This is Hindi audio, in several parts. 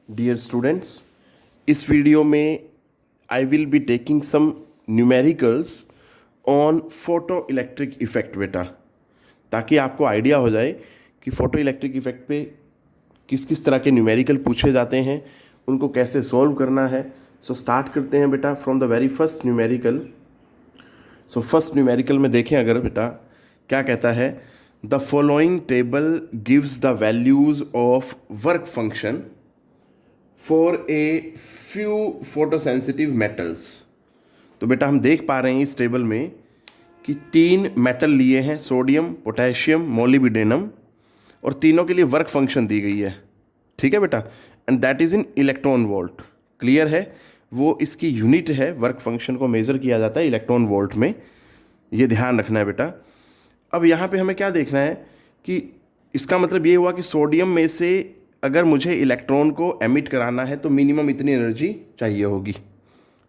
Dear students, इस वीडियो में I will be taking some numericals on photo electric effect बेटा, ताकि आपको आइडिया हो जाए कि फोटो इलेक्ट्रिक इफेक्ट पे किस किस तरह के न्यूमेरिकल पूछे जाते हैं, उनको कैसे सॉल्व करना है। सो स्टार्ट करते हैं बेटा from the very first numerical. So first numerical में देखें अगर बेटा क्या कहता है, the following table gives the values of work function for a few photosensitive metals. तो बेटा हम देख पा रहे हैं इस टेबल में कि 3 मेटल लिए हैं, सोडियम, पोटेशियम, मोलिब्डेनम, और तीनों के लिए वर्क फंक्शन दी गई है। ठीक है बेटा, and that is in electron volt. Clear है, वो इसकी यूनिट है, वर्क फंक्शन को मेज़र किया जाता है इलेक्ट्रॉन वोल्ट में, ये ध्यान रखना है बेटा। अब यहाँ पे हमें क्या देखना है कि इसका मतलब ये हुआ कि सोडियम में से अगर मुझे इलेक्ट्रॉन को एमिट कराना है तो मिनिमम इतनी एनर्जी चाहिए होगी।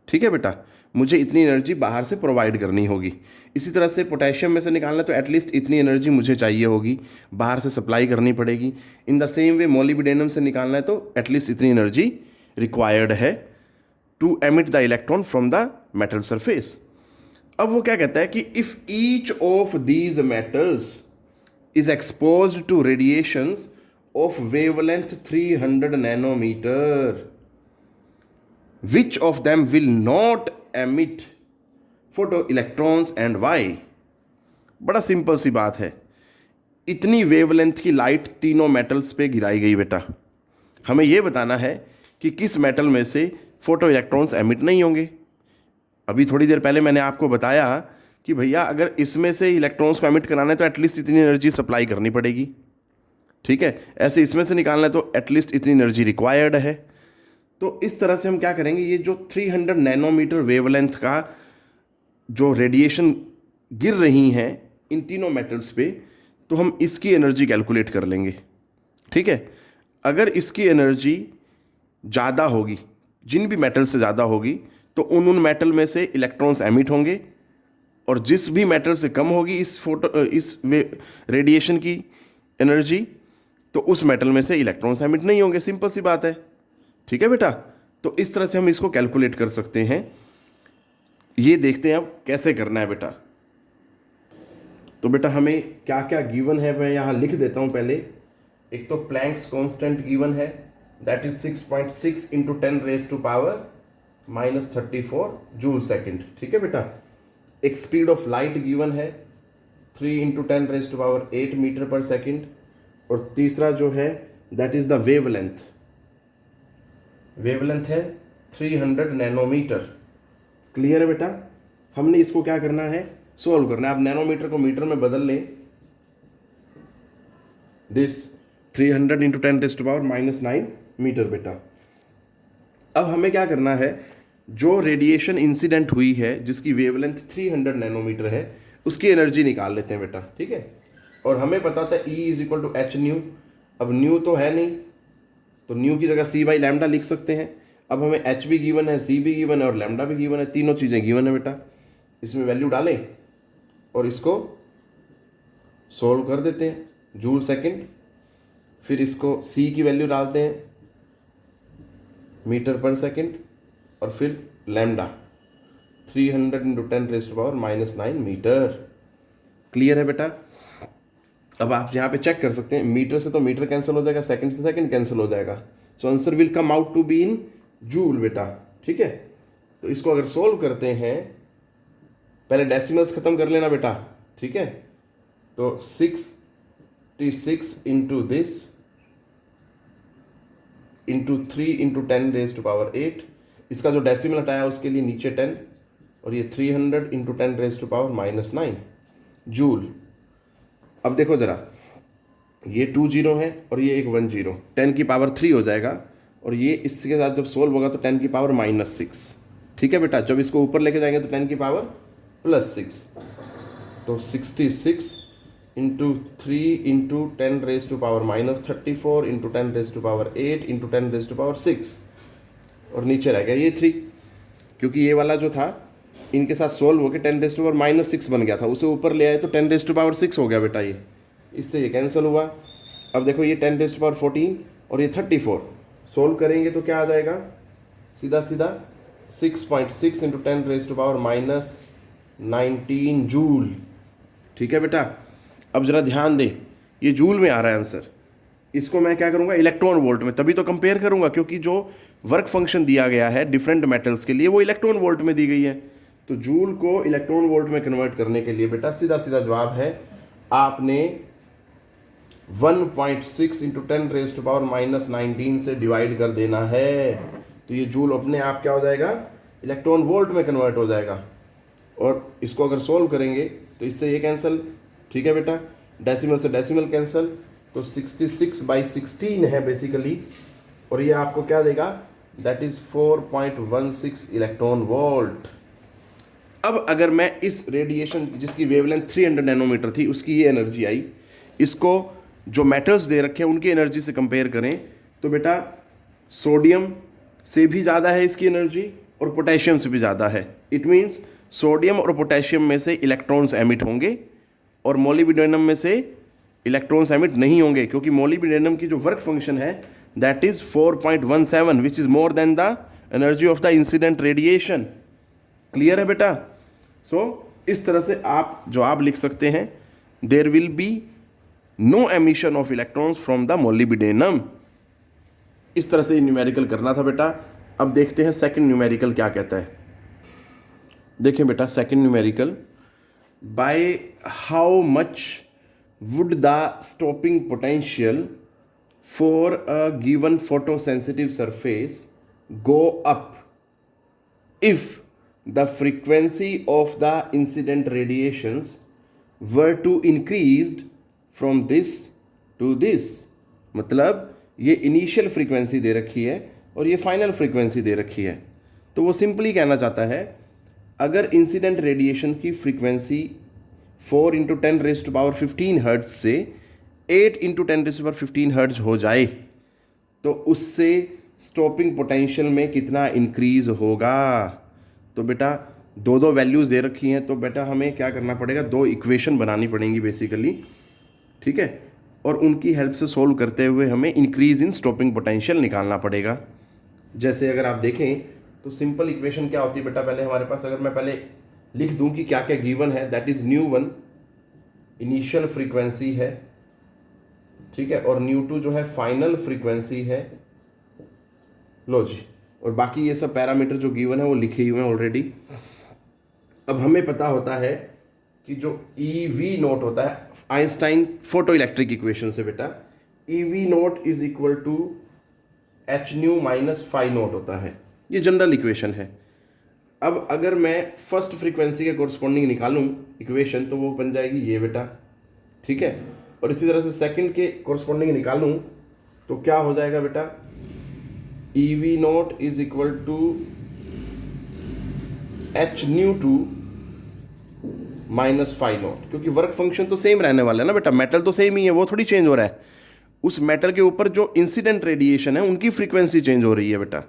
ठीक है बेटा, मुझे इतनी एनर्जी बाहर से प्रोवाइड करनी होगी। इसी तरह से पोटेशियम में से निकालना तो एटलीस्ट इतनी एनर्जी मुझे चाहिए होगी, बाहर से सप्लाई करनी पड़ेगी। In the same way molybdenum से निकालना है तो एटलीस्ट इतनी एनर्जी रिक्वायर्ड है to emit the electron from the metal surface. अब वो क्या कहता है कि if each of these metals is exposed to radiations of wavelength 300 nanometer, which of them will not emit photoelectrons and why? बड़ा सिंपल सी बात है, इतनी वेवलेंथ की लाइट तीनों मेटल्स पे गिराई गई बेटा, हमें यह बताना है कि किस मेटल में से फोटो इलेक्ट्रॉन्स एमिट नहीं होंगे। अभी थोड़ी देर पहले मैंने आपको बताया कि भैया अगर इसमें से इलेक्ट्रॉन्स को एमिट कराना है तो एटलीस्ट इतनी एनर्जी सप्लाई करनी पड़ेगी। ठीक है, ऐसे इसमें से निकालना है तो एटलीस्ट इतनी एनर्जी रिक्वायर्ड है। तो इस तरह से हम क्या करेंगे, ये जो 300 नैनोमीटर वेवलेंथ का जो रेडिएशन गिर रही हैं इन तीनों मेटल्स पे, तो हम इसकी एनर्जी कैलकुलेट कर लेंगे। ठीक है, अगर इसकी एनर्जी ज़्यादा होगी, जिन भी मेटल से ज़्यादा होगी, तो उन मेटल में से इलेक्ट्रॉन्स एमिट होंगे, और जिस भी मेटल से कम होगी इस रेडिएशन की एनर्जी, तो उस मेटल में से इलेक्ट्रॉन्स एमिट नहीं होंगे। सिंपल सी बात है। ठीक है बेटा, तो इस तरह से हम इसको कैलकुलेट कर सकते हैं। ये देखते हैं अब कैसे करना है बेटा। तो बेटा हमें क्या क्या गिवन है मैं यहाँ लिख देता हूँ पहले। एक तो प्लैंक्स कांस्टेंट गिवन है, that is 6.6 into 10 raise to power -34 joule second. ठीक है बेटा, एक स्पीड ऑफ लाइट गिवन है 3 into 10 raise to power 8 metre पर सेकेंड, और तीसरा जो है दैट इज द वेवलेंथ है 300 नैनोमीटर। क्लियर है बेटा, हमने इसको क्या करना है, सॉल्व करना है। आप नैनोमीटर को मीटर में बदल लें, this 300 into 10 raise to power -9 metre बेटा। अब हमें क्या करना है, जो रेडिएशन इंसिडेंट हुई है जिसकी वेवलेंथ 300 नैनोमीटर है, उसकी एनर्जी निकाल लेते हैं बेटा। ठीक है, और हमें पता था E is equal to H nu. अब न्यू तो है नहीं, तो न्यू की जगह C/λ लिख सकते हैं। अब हमें H भी गिवन है, C भी गिवन है और लैम्डा भी गिवन है, तीनों चीज़ें गिवन है बेटा। इसमें वैल्यू डालें और इसको सोल्व कर देते हैं जूल सेकंड। फिर इसको C की वैल्यू डालते हैं मीटर पर सेकंड, और फिर lambda 300 into 10 raise to power -9 metre. Clear है बेटा। अब आप यहाँ पे चेक कर सकते हैं, मीटर से तो मीटर कैंसिल हो जाएगा, सेकंड से सेकंड कैंसिल हो जाएगा, so answer will come out to be in joule बेटा। ठीक है, तो इसको अगर सोल्व करते हैं, पहले डेसिमल्स खत्म कर लेना बेटा। ठीक है, तो 66 into this into 3 into 10 raise to power 8, इसका जो डेसिमल हटाया उसके लिए नीचे 10, और ये 300 into 10 raise to power -9 joule. अब देखो ज़रा, ये 2 0 है और ये एक 1 0, 10 की पावर 3 हो जाएगा, और ये इसके साथ जब सोल्व होगा तो 10 की पावर -6। ठीक है बेटा, जब इसको ऊपर लेके जाएंगे तो 10 की पावर +6, तो 66 into 3 into 10 raise to power -34 into 10 raise to power 8 into 10 raise to power 6, और नीचे रह गया ये 3, क्योंकि ये वाला जो था इनके साथ सोल्व होकर 10 रेज़ टू पावर -6 बन गया था, उसे ऊपर ले आए तो 10 रेज़ टू पावर 6 हो गया बेटा। ये इससे ये कैंसिल हुआ। अब देखो ये 10 रेज़ टू पावर 14 और ये 34, सोल्व करेंगे तो क्या आ जाएगा, सीधा सीधा 6.6 इंटू 10⁻⁻19 जूल। ठीक है बेटा, अब जरा ध्यान दे, ये जूल में आ रहा है आंसर, इसको मैं क्या करूंगा इलेक्ट्रॉन वोल्ट में, तभी तो कंपेयर करूंगा, क्योंकि जो वर्क फंक्शन दिया गया है डिफरेंट मेटल्स के लिए वो इलेक्ट्रॉन वोल्ट में दी गई है। तो जूल को इलेक्ट्रॉन वोल्ट में कन्वर्ट करने के लिए बेटा सीधा सीधा जवाब है, आपने 1.6 इंटू 10⁻⁻19 से डिवाइड कर देना है। तो ये जूल अपने आप क्या हो जाएगा, इलेक्ट्रॉन वोल्ट में कन्वर्ट हो जाएगा। और इसको अगर सोल्व करेंगे तो इससे ये कैंसिल, ठीक है बेटा, डेसिमल से डेसिमल कैंसिल, तो 66/16 है बेसिकली, और ये आपको क्या देगा, दैट इज 4.16 इलेक्ट्रॉन वोल्ट। अब अगर मैं इस रेडिएशन जिसकी वेवलेंथ 300 नैनोमीटर थी उसकी ये एनर्जी आई, इसको जो मेटल्स दे रखे हैं उनकी एनर्जी से कंपेयर करें तो बेटा सोडियम से भी ज़्यादा है इसकी एनर्जी और पोटेशियम से भी ज़्यादा है। इट मीन्स सोडियम और पोटेशियम में से इलेक्ट्रॉन्स एमिट होंगे और मोलिब्डेनम में से इलेक्ट्रॉन्स एमिट नहीं होंगे, क्योंकि मोलिब्डेनम की जो वर्क फंक्शन है that is 4.17 which is more than the energy of the incident radiation. Clear है बेटा? सो इस तरह से आप जवाब लिख सकते हैं, there will be no emission of electrons from the molybdenum. इस तरह से न्यूमेरिकल करना था बेटा। अब देखते हैं सेकंड न्यूमेरिकल क्या कहता है। देखें बेटा second numerical, by how much would the stopping potential for a given photosensitive surface go up if the frequency of the incident radiations were to increased from this to this। मतलब ये इनिशियल फ्रीक्वेंसी दे रखी है और ये फाइनल फ्रीक्वेंसी दे रखी है। तो वो सिंपली कहना चाहता है, अगर इंसिडेंट रेडिएशन की फ्रीक्वेंसी 4 इंटू 10⁻15 हर्ट्ज से 8 इंटू 10⁻15 हर्ट्ज हो जाए तो उससे स्टॉपिंग पोटेंशियल में कितना इंक्रीज होगा। तो बेटा दो दो वैल्यूज़ दे रखी हैं, तो बेटा हमें क्या करना पड़ेगा, दो इक्वेशन बनानी पड़ेंगी बेसिकली, ठीक है, और उनकी हेल्प से सोल्व करते हुए हमें इंक्रीज इन स्टॉपिंग पोटेंशियल निकालना पड़ेगा। जैसे अगर आप देखें तो सिंपल इक्वेशन क्या होती है बेटा, पहले हमारे पास, अगर मैं पहले लिख दूं कि क्या क्या गिवन है, दैट इज न्यू1 इनिशियल फ्रीक्वेंसी है, ठीक है, और न्यू2 जो है फाइनल फ्रीक्वेंसी है। लो जी, और बाकी ये सब पैरामीटर जो गिवन है वो लिखे हुए हैं ऑलरेडी। अब हमें पता होता है कि जो EV0 होता है आइंस्टाइन फोटो इलेक्ट्रिक इक्वेशन से बेटा, EV0 is equal to hν minus φ0 होता है, ये जनरल इक्वेशन है। अब अगर मैं फर्स्ट फ्रीक्वेंसी के कोरस्पॉन्डिंग निकालूं इक्वेशन तो वो बन जाएगी ये बेटा, ठीक है, और इसी तरह से सेकंड के कोरस्पॉन्डिंग निकालूं तो क्या हो जाएगा बेटा, EV0 is equal to hν2 minus φ0, क्योंकि वर्क फंक्शन तो सेम रहने वाला है ना बेटा, मेटल तो सेम ही है, वो थोड़ी चेंज हो रहा है, उस मेटल के ऊपर जो इंसिडेंट रेडिएशन है उनकी फ्रीक्वेंसी चेंज हो रही है बेटा।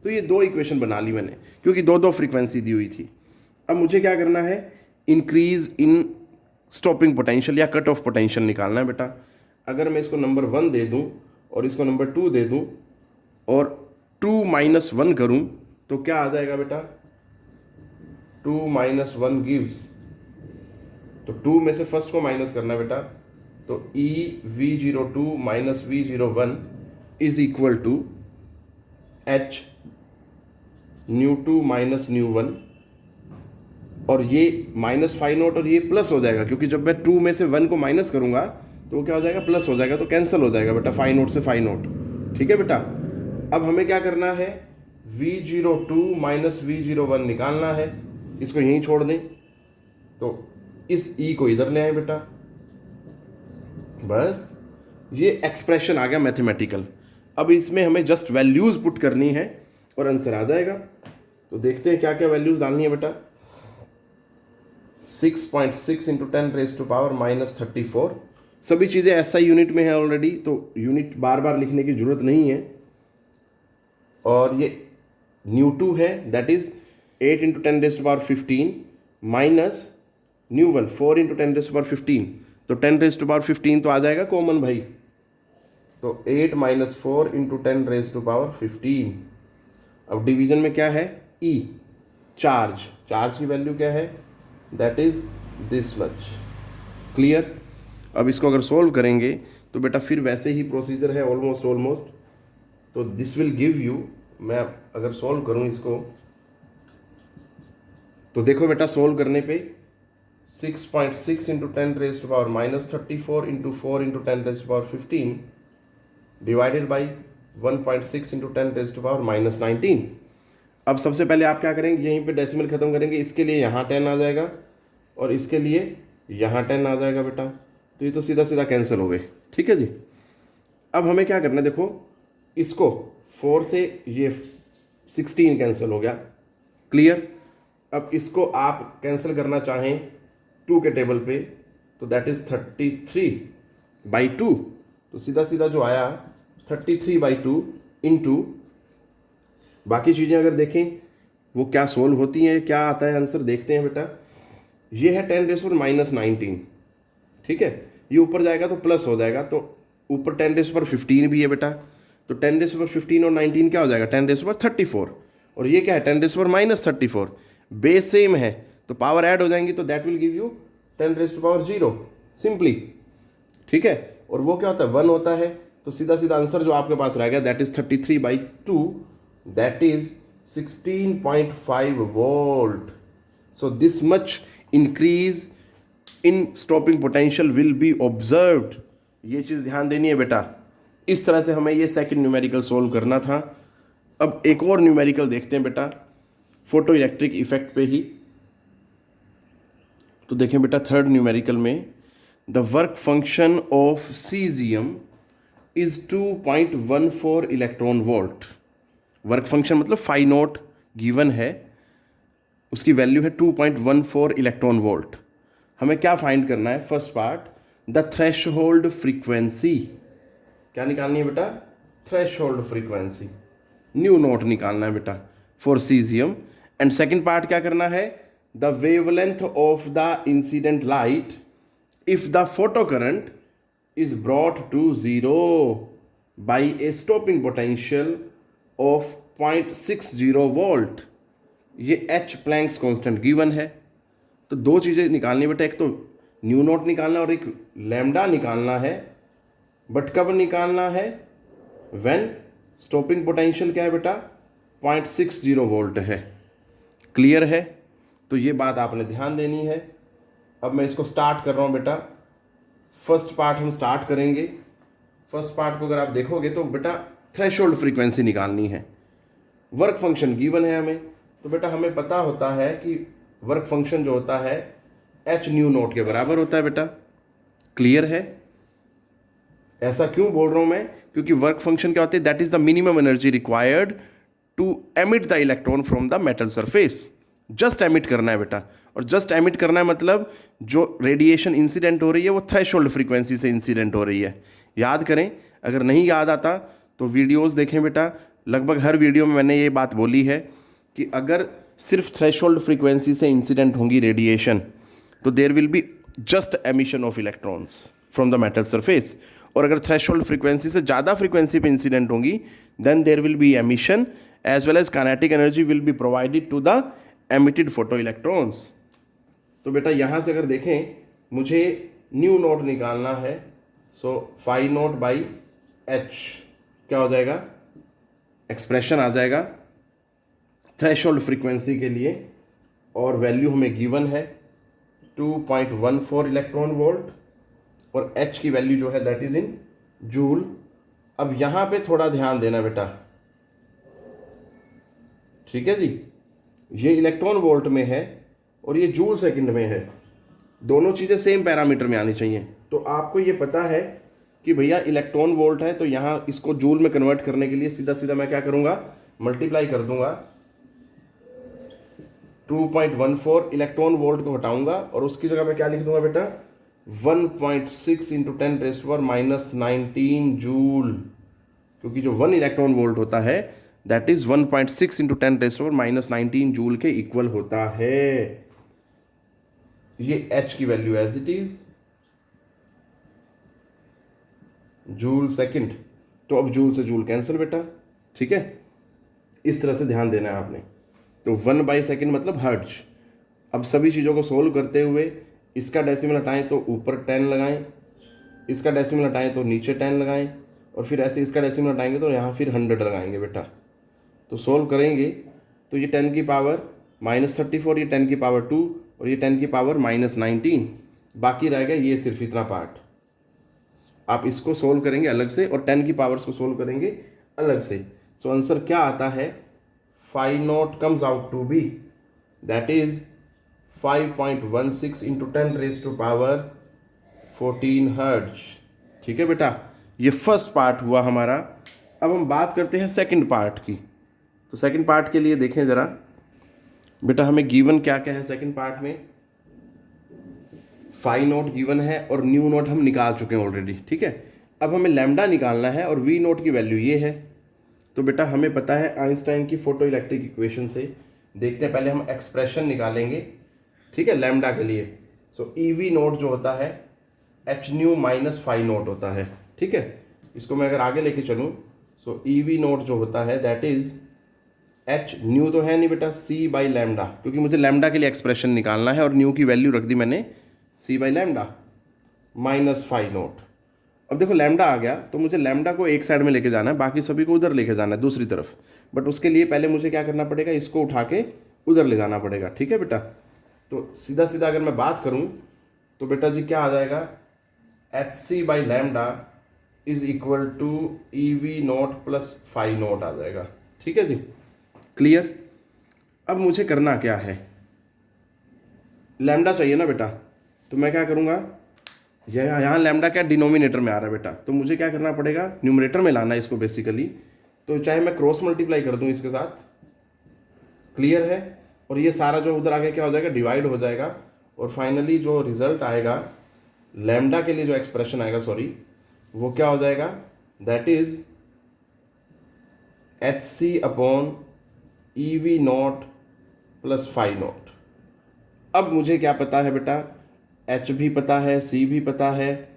तो ये दो इक्वेशन बना ली मैंने, क्योंकि दो दो फ्रीक्वेंसी दी हुई थी। अब मुझे क्या करना है, इंक्रीज इन स्टॉपिंग पोटेंशियल या कट ऑफ पोटेंशियल निकालना है बेटा। अगर मैं इसको नंबर 1 दे दूं और इसको नंबर 2 दे दूं और 2 - 1 करूं तो क्या आ जाएगा बेटा, 2 - 1 गिव्स, तो 2 में से फर्स्ट को माइनस करना है बेटा, तो EV02 minus V01 is equal to hν2 minus ν1, और ये माइनस φ0 और ये प्लस हो जाएगा, क्योंकि जब मैं 2 में से 1 को माइनस करूंगा तो क्या हो जाएगा, प्लस हो जाएगा, तो कैंसिल हो जाएगा बेटा φ0 से φ0। ठीक है बेटा, अब हमें क्या करना है, V02 माइनस V01 निकालना है, इसको यहीं छोड़ दें, तो इस E को इधर ले आए बेटा, बस ये एक्सप्रेशन आ गया मैथमेटिकल। अब इसमें हमें जस्ट वैल्यूज़ पुट करनी है और आंसर आ जाएगा। तो देखते हैं क्या क्या वैल्यूज़ डालनी है बेटा। 6.6 इंटू 10⁻⁻34, सभी चीज़ें SI यूनिट में है ऑलरेडी, तो यूनिट बार बार लिखने की ज़रूरत नहीं है। और ये ν2 है, that is 8 into 10⁻15 minus ν1 4 into 10⁻15, तो 10⁻15 तो आ जाएगा कॉमन भाई, तो 8 माइनस 4 इंटू 10⁻15। अब डिवीजन में क्या है, ई, चार्ज, चार्ज की वैल्यू क्या है, that is this much. Clear. अब इसको अगर सोल्व करेंगे तो बेटा फिर वैसे ही प्रोसीजर है, ऑलमोस्ट। तो दिस विल गिव यू, मैं अगर सोल्व करूं इसको तो देखो बेटा, सोल्व करने पे 6.6 into 10⁻−34 into 4 into 10⁻15 divided by 1.6 into 10⁻−19। अब सबसे पहले आप क्या करेंगे, यहीं पे डेसिमल खत्म करेंगे, इसके लिए यहाँ 10 आ जाएगा और इसके लिए यहाँ 10 आ जाएगा बेटा, तो ये तो सीधा सीधा कैंसिल हो गए। ठीक है जी। अब हमें क्या करना है, देखो इसको 4 से ये 16 कैंसिल हो गया। क्लियर। अब इसको आप कैंसिल करना चाहें 2 के टेबल पे तो दैट इज 33/2, तो सीधा सीधा जो आया 33/2 इंटू, बाकी चीज़ें अगर देखें वो क्या सोल्व होती हैं, क्या आता है आंसर, देखते हैं बेटा। ये है 10⁻−19, ठीक है, ये ऊपर जाएगा तो प्लस हो जाएगा, तो ऊपर 10⁻15 भी है बेटा, तो 10⁻15 और 19 क्या हो जाएगा, 10⁻34, और ये क्या है 10⁻−34, बेस सेम है तो पावर ऐड हो जाएंगी, तो that will give you 10⁻0 simply. ठीक है, और वो क्या होता है 1 होता है, तो सीधा सीधा आंसर जो आपके पास रहेगा that is 33/2, that is 16.5 volt. So this much increase in stopping potential will be observed. ये चीज़ ध्यान देनी है बेटा। इस तरह से हमें ये सेकंड न्यूमेरिकल सोल्व करना था। अब एक और न्यूमेरिकल देखते हैं बेटा, फोटो इलेक्ट्रिक इफेक्ट पे ही। तो देखें बेटा, थर्ड न्यूमेरिकल में the work function of caesium is 2.14 electron volt. Work function मतलब फाई नोट गिवन है, उसकी वैल्यू है 2.14 इलेक्ट्रॉन वोल्ट। हमें क्या फाइंड करना है, first part the threshold frequency, क्या निकालनी है बेटा, थ्रेशहोल्ड फ्रीक्वेंसी, न्यू नोट निकालना है बेटा for caesium. And second part क्या करना है, the wavelength of the incident light if the photo current is brought to 0 by a stopping potential of 0.60 volt. ये H प्लैंक्स कांस्टेंट गिवन है। तो दो चीज़ें निकालनी बेटा, एक तो न्यू नोट निकालना और एक लैम्डा निकालना है, बट कब निकालना है, व्हेन स्टॉपिंग पोटेंशियल क्या है बेटा 0.60 वोल्ट है। क्लियर है, तो ये बात आपने ध्यान देनी है। अब मैं इसको स्टार्ट कर रहा हूँ बेटा, फर्स्ट पार्ट हम स्टार्ट करेंगे। फर्स्ट पार्ट को अगर आप देखोगे तो बेटा थ्रेशोल्ड फ्रीक्वेंसी निकालनी है, वर्क फंक्शन गिवन है हमें, तो बेटा हमें पता होता है कि वर्क फंक्शन जो होता है एच न्यू नोट के बराबर होता है बेटा। क्लियर है, ऐसा क्यों बोल रहा हूं मैं, क्योंकि वर्क फंक्शन क्या होती है, that is the minimum energy required to emit the electron from the metal surface. Just emit करना है बेटा, और जस्ट एमिट करना है मतलब जो रेडिएशन इंसिडेंट हो रही है वो थ्रेशोल्ड फ्रीक्वेंसी से इंसिडेंट हो रही है। याद करें, अगर नहीं याद आता तो वीडियोस देखें बेटा, लगभग हर वीडियो में मैंने ये बात बोली है कि अगर सिर्फ थ्रेशोल्ड फ्रीक्वेंसी से इंसिडेंट होंगी रेडिएशन तो there will be just emission of electrons from the metal surface, और अगर थ्रेशोल्ड फ्रीक्वेंसी से ज़्यादा फ्रीक्वेंसी पे इंसिडेंट होंगी then there will be emission as well as kinetic energy will be provided to the emitted photo electrons. तो बेटा यहाँ से अगर देखें, मुझे न्यू नोट निकालना है, so phi naught by H क्या हो जाएगा, एक्सप्रेशन आ जाएगा थ्रेशोल्ड फ्रीक्वेंसी के लिए, और वैल्यू हमें गिवन है 2.14 इलेक्ट्रॉन वोल्ट, और एच की वैल्यू जो है दैट इज इन जूल। अब यहाँ पे थोड़ा ध्यान देना बेटा, ठीक है जी, ये इलेक्ट्रॉन वोल्ट में है और ये जूल सेकंड में है, दोनों चीज़ें सेम पैरामीटर में आनी चाहिए। तो आपको ये पता है कि भैया इलेक्ट्रॉन वोल्ट है, तो यहाँ इसको जूल में कन्वर्ट करने के लिए सीधा सीधा मैं क्या करूँगा, मल्टीप्लाई कर दूंगा, 2.14 इलेक्ट्रॉन वोल्ट को हटाऊंगा और उसकी जगह मैं क्या लिख दूंगा बेटा, 1.6 इंटू 10⁻−19 जूल, क्योंकि जो 1 इलेक्ट्रॉन वोल्ट होता है दैट इज 1.6 इंटू 10⁻−19 जूल के इक्वल होता है। ये H की value as it is joule second, तो अब जूल से जूल कैंसिल बेटा, ठीक है। इस तरह से ध्यान देना है आपने। तो 1/सेकंड मतलब हर्ट्ज। अब सभी चीज़ों को सोल्व करते हुए इसका डेसिमल हटाएं तो ऊपर 10 लगाएं, इसका डेसिमल हटाएं तो नीचे 10 लगाएं, और फिर ऐसे इसका डेसिमल हटाएंगे तो यहाँ फिर 100 लगाएंगे बेटा। तो सोल्व करेंगे तो ये 10 की पावर -34, ये 10 की पावर 2 और ये 10 की पावर -19, बाकी रह गया ये सिर्फ इतना पार्ट। आप इसको सोल्व करेंगे अलग से और 10 की पावर्स को सोल्व करेंगे अलग से। सो आंसर क्या आता है, phi naught comes out to be that is 5.16 into 10⁻14 hertz. ठीक है बेटा, ये फर्स्ट पार्ट हुआ हमारा। अब हम बात करते हैं सेकंड पार्ट की। तो सेकंड पार्ट के लिए देखें ज़रा बेटा, हमें गिवन क्या क्या है सेकंड पार्ट में। फाई नोट गिवन है और न्यू नोट हम निकाल चुके हैं ऑलरेडी, ठीक है। अब हमें लैम्डा निकालना है और वी नोट की वैल्यू ये है। तो बेटा हमें पता है आइंस्टाइन की फोटो इलेक्ट्रिक इक्वेशन से, देखते हैं पहले हम एक्सप्रेशन निकालेंगे, ठीक है, लैम्डा के लिए। सो ई वी नोट जो होता है H nu minus phi naught होता है, ठीक है। इसको मैं अगर आगे लेके चलूँ, सो ई वी नोट जो होता है दैट इज एच न्यू तो है नहीं बेटा, सी बाई लैम्डा, क्योंकि मुझे लैम्डा के लिए एक्सप्रेशन निकालना है और न्यू की वैल्यू रख दी मैंने C by lambda minus phi nought. अब देखो लैम्डा आ गया तो मुझे लैम्डा को एक साइड में लेके जाना है, बाकी सभी को उधर लेके जाना है दूसरी तरफ। बट उसके लिए पहले मुझे क्या करना पड़ेगा, इसको उठा के उधर ले जाना पड़ेगा, ठीक है बेटा। तो सीधा सीधा अगर मैं बात करूं तो बेटा जी क्या आ जाएगा, H C by lambda is equal to E V nought plus phi nought आ जाएगा, ठीक है जी, क्लियर। अब मुझे करना क्या है, लैम्डा चाहिए ना बेटा, तो मैं क्या करूँगा, यहाँ लैम्डा क्या डिनोमिनेटर में आ रहा है बेटा, तो मुझे क्या करना पड़ेगा, न्यूमरेटर में लाना है इसको बेसिकली। तो चाहे मैं क्रॉस मल्टीप्लाई कर दूँ इसके साथ, क्लियर है, और ये सारा जो उधर आगे क्या हो जाएगा, डिवाइड हो जाएगा, और फाइनली जो रिजल्ट आएगा लैम्डा के लिए, जो एक्सप्रेशन आएगा सॉरी, वो क्या हो जाएगा, that is H C upon E V naught plus phi naught. अब मुझे क्या पता है बेटा, एच भी पता है, सी भी पता है,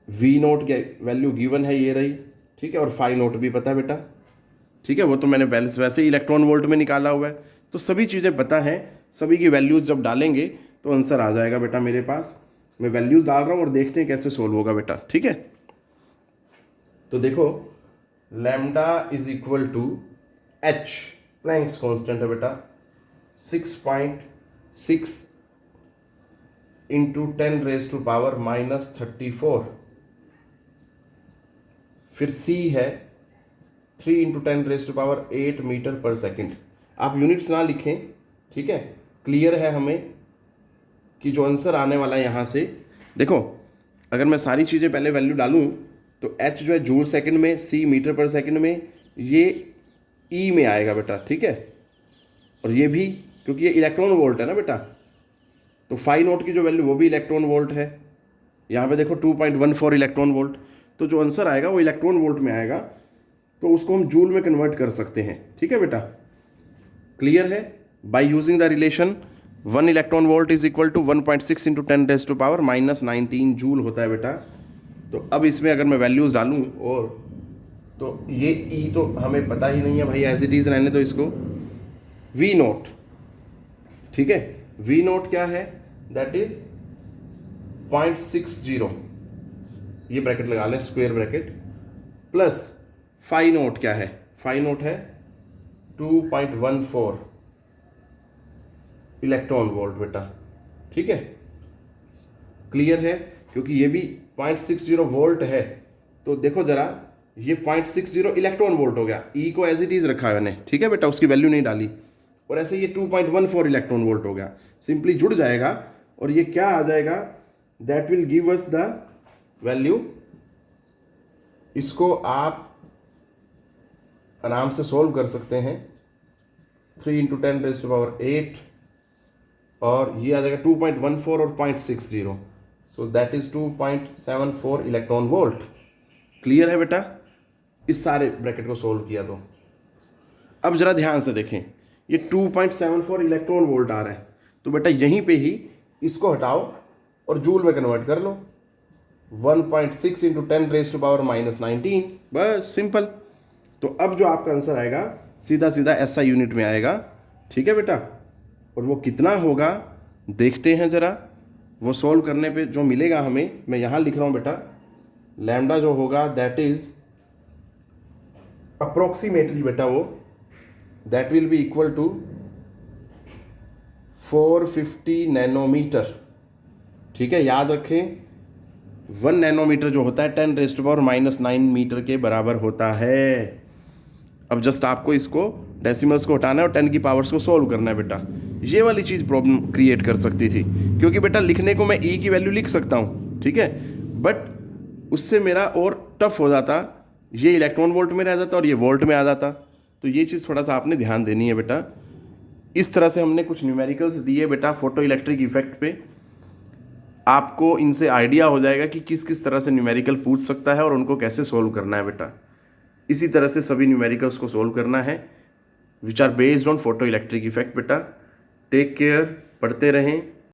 वी नोट की वैल्यू गिवन है ये रही, ठीक है, और फाई नोट भी पता है बेटा, ठीक है। वो तो मैंने वैसे ही इलेक्ट्रॉन वोल्ट में निकाला हुआ है। तो सभी चीज़ें पता हैं, सभी की वैल्यूज़ जब डालेंगे तो आंसर आ जाएगा बेटा मेरे पास। मैं वैल्यूज़ डाल रहा हूँ और देखते हैं कैसे सोल्व होगा बेटा, ठीक है। तो देखो lambda is equal to H, Planck's constant है बेटा, 6.6 इंटू 10⁻⁻34। फिर C है 3 इंटू 10⁸ मीटर पर सेकंड। आप यूनिट्स ना लिखें, ठीक है, क्लियर है हमें कि जो आंसर आने वाला है यहाँ से, देखो अगर मैं सारी चीज़ें पहले वैल्यू डालूँ तो H जो है जूल सेकंड में, C मीटर पर सेकंड में, ये E में आएगा बेटा, ठीक है, और ये भी क्योंकि ये इलेक्ट्रॉन वोल्ट है ना बेटा, तो फाई नोट की जो वैल्यू वो भी इलेक्ट्रॉन वोल्ट है। यहाँ पे देखो 2.14 इलेक्ट्रॉन वोल्ट, तो जो आंसर आएगा वो इलेक्ट्रॉन वोल्ट में आएगा, तो उसको हम जूल में कन्वर्ट कर सकते हैं, ठीक है बेटा, क्लियर है। By using the relation 1 electron volt is equal to 1.6 into 10⁻⁻⁻19 joule होता है बेटा। तो अब इसमें अगर मैं वैल्यूज़ डालूँ और, तो ये ई तो हमें पता ही नहीं है भाई, एज इट इज़ रहने दो इसको। वी नोट, ठीक है, वी नोट क्या है, दैट इज 0.60, ये ब्रैकेट लगा लें, square bracket, plus phi naught क्या है, फाई नोट है 2.14 इलेक्ट्रॉन वोल्ट बेटा, ठीक है, क्लियर है, क्योंकि ये भी 0.60 वोल्ट है। तो देखो जरा, ये 0.60 इलेक्ट्रॉन वोल्ट हो गया, ई को एज इट इज रखा है मैंने, ठीक है बेटा, उसकी वैल्यू नहीं डाली, और ऐसे ये 2.14 इलेक्ट्रॉन वोल्ट हो गया, सिंपली जुड़ जाएगा, और ये क्या आ जाएगा, that will give us the value. इसको आप आराम से सोल्व कर सकते हैं, 3 इंटू 10⁸, और ये आ जाएगा 2.14 और 0.60, so that is 2.74 electron volt. Clear है बेटा, इस सारे ब्रैकेट को सोल्व किया तो। अब जरा ध्यान से देखें, ये 2.74 इलेक्ट्रॉन वोल्ट आ रहा है, तो बेटा यहीं पे ही इसको हटाओ और जूल में कन्वर्ट कर लो, 1.6 इंटू 10⁻⁻19, बस सिंपल। तो अब जो आपका आंसर आएगा सीधा सीधा SI यूनिट में आएगा, ठीक है बेटा। और वो कितना होगा देखते हैं ज़रा। वो सॉल्व करने पे जो मिलेगा हमें, मैं यहाँ लिख रहा हूँ बेटा, लैम्डा जो होगा दैट इज अप्रोक्सीमेटली बेटा वो that will be equal to 450 nanometre, ठीक है। याद रखें 1 नैनोमीटर जो होता है 10⁻⁻9 मीटर के बराबर होता है। अब जस्ट आपको इसको डेसिमल्स को हटाना है और 10 की पावर्स को सॉल्व करना है बेटा। ये वाली चीज़ प्रॉब्लम क्रिएट कर सकती थी, क्योंकि बेटा लिखने को मैं ई की वैल्यू लिख सकता हूँ, ठीक है, बट उससे मेरा और टफ हो जाता, ये इलेक्ट्रॉन वोल्ट में रह जाता और ये वोल्ट में आ जाता। तो ये चीज़ थोड़ा सा आपने ध्यान देनी है बेटा। इस तरह से हमने कुछ न्यूमेरिकल्स दिए बेटा फोटो इलेक्ट्रिक इफेक्ट पे। आपको इनसे आइडिया हो जाएगा कि किस किस तरह से न्यूमेरिकल पूछ सकता है और उनको कैसे सोल्व करना है बेटा। इसी तरह से सभी न्यूमेरिकल्स को सोल्व करना है which are based on photo electric effect बेटा। टेक केयर, पढ़ते रहें।